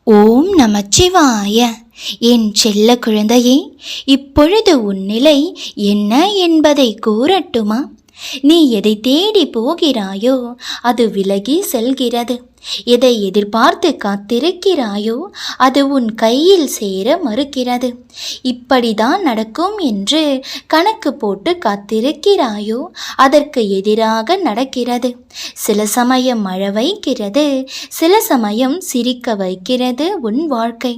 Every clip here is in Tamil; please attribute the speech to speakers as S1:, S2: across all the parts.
S1: ஓம் நமச்சிவாய. என் செல்ல குழந்தையே, இப்பொழுது உன் நிலை என்ன என்பதை கூறட்டுமா? நீ எதை தேடி போகிறாயோ அது விலகி செல்கிறது. எதை எதிர்பார்த்து காத்திருக்கிறாயோ அது உன் கையில் சேர மறுக்கிறது. இப்படிதான் நடக்கும் என்று கணக்கு போட்டு காத்திருக்கிறாயோ அதற்கு எதிராக நடக்கிறது. சில சமயம் அழ வைக்கிறது, சில சமயம் சிரிக்க வைக்கிறது உன் வாழ்க்கை.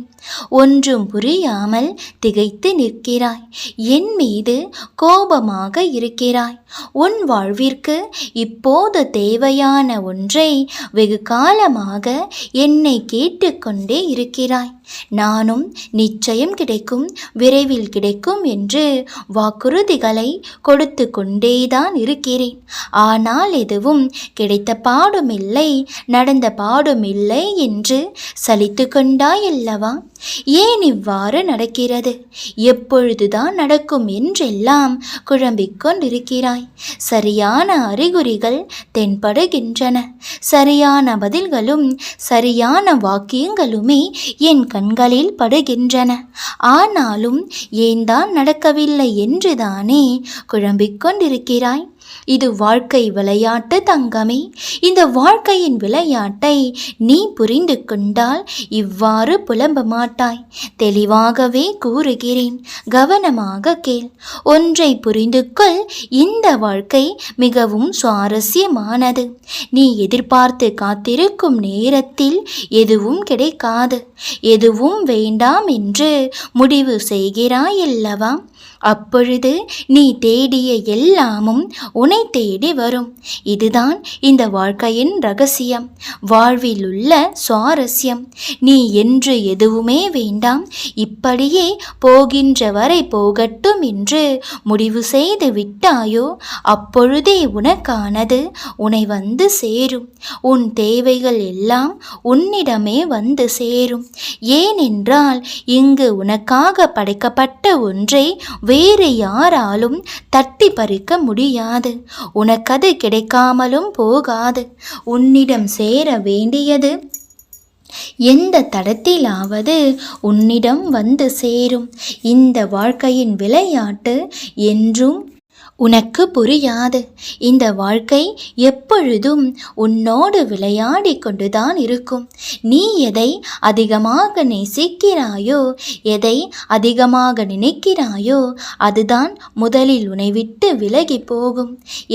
S1: ஒன்றும் புரியாமல் திகைத்து நிற்கிறாய். என் மீது கோபமாக இருக்கிறாய். உன் வாழ்விற்கு இப்போது தேவையான ஒன்றை வெகு காலமாக என்னை கேட்டுக்கொண்டே இருக்கிறாய். நானும் நிச்சயம் கிடைக்கும், விரைவில் கிடைக்கும் என்று வாக்குறுதிகளை கொடுத்து கொண்டேதான் இருக்கிறேன். ஆனால் எதுவும் கிடைத்த பாடுமில்லை, நடந்த பாடுமில்லை என்று சலித்து கொண்டாயல்லவா? ஏன் இவ்வாறு நடக்கிறது? எப்பொழுதுதான் நடக்கும் என்றெல்லாம் குழம்பிக் கொண்டிருக்கிறாய். சரியான அறிகுறிகள் தென்படுகின்றன. சரியான பதில்களும் சரியான வாக்கியங்களுமே என் கண்களில் படுகின்றன. ஆனாலும் ஏன் தான் நடக்கவில்லை என்றுதானே குழம்பிக் கொண்டிருக்கிறாய். இது வாழ்க்கை விளையாட்டு தங்கமே. இந்த வாழ்க்கையின் விளையாட்டை நீ புரிந்து கொண்டால் இவ்வாறு புலம்ப மாட்டாய். தெளிவாகவே கூறுகிறேன், கவனமாக கேள். ஒன்றை புரிந்து கொள், இந்த வாழ்க்கை மிகவும் சுவாரஸ்யமானது. நீ எதிர்பார்த்து காத்திருக்கும் நேரத்தில் எதுவும் கிடைக்காது. எதுவும் வேண்டாம் என்று முடிவு செய்கிறாயல்லவா? அப்பொழுது நீ தேடிய எல்லாமும் உன்னை தேடி வரும். இதுதான் இந்த வாழ்க்கையின் ரகசியம், வாழ்வில் உள்ள சுவாரஸ்யம். நீ என்று எதுவுமே வேண்டாம், இப்படியே போகின்ற வரை போகட்டும் என்று முடிவு செய்து விட்டாயோ அப்பொழுதே உனக்கானது உன்னை வந்து சேரும். உன் தேவைகள் எல்லாம் உன்னிடமே வந்து சேரும். ஏனென்றால் இங்கு உனக்காக படைக்கப்பட்ட ஒன்றை வேறு யாராலும் தட்டி பறிக்க முடியாது. உனக்கது கிடைக்காமலும் போகாது. உன்னிடம் சேர வேண்டியது எந்த தடத்திலாவது உன்னிடம் வந்து சேரும். இந்த வாழ்க்கையின் விளையாட்டு என்றும் உனக்கு புரியாது. இந்த வாழ்க்கை எப்பொழுதும் உன்னோடு விளையாடி கொண்டுதான் இருக்கும். நீ எதை அதிகமாக நேசிக்கிறாயோ, எதை அதிகமாக நினைக்கிறாயோ அதுதான் முதலில் உன்னை விட்டு விலகி போகும்.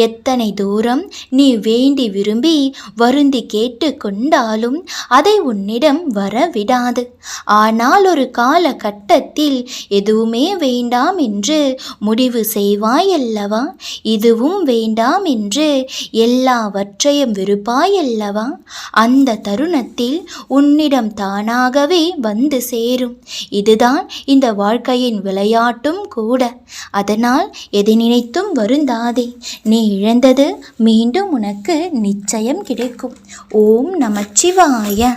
S1: எத்தனை தூரம் நீ வேண்டி விரும்பி வருந்தி கேட்டு கொண்டாலும் அதை உன்னிடம் வர விடாது. ஆனால் ஒரு காலகட்டத்தில் எதுவுமே வேண்டாம் என்று முடிவு செய்வாயல்லவா? இதுவும் வேண்டாம் என்று எல்லாவற்றையும் வெறுப்பாயல்லவா? அந்த தருணத்தில் உன்னிடம் தானாகவே வந்து சேரும். இதுதான் இந்த வாழ்க்கையின் விளையாட்டும் கூட. அதனால் எதை நினைத்தும் வருந்தாதே. நீ இழந்தது மீண்டும் உனக்கு நிச்சயம் கிடைக்கும். ஓம் நமச்சிவாய.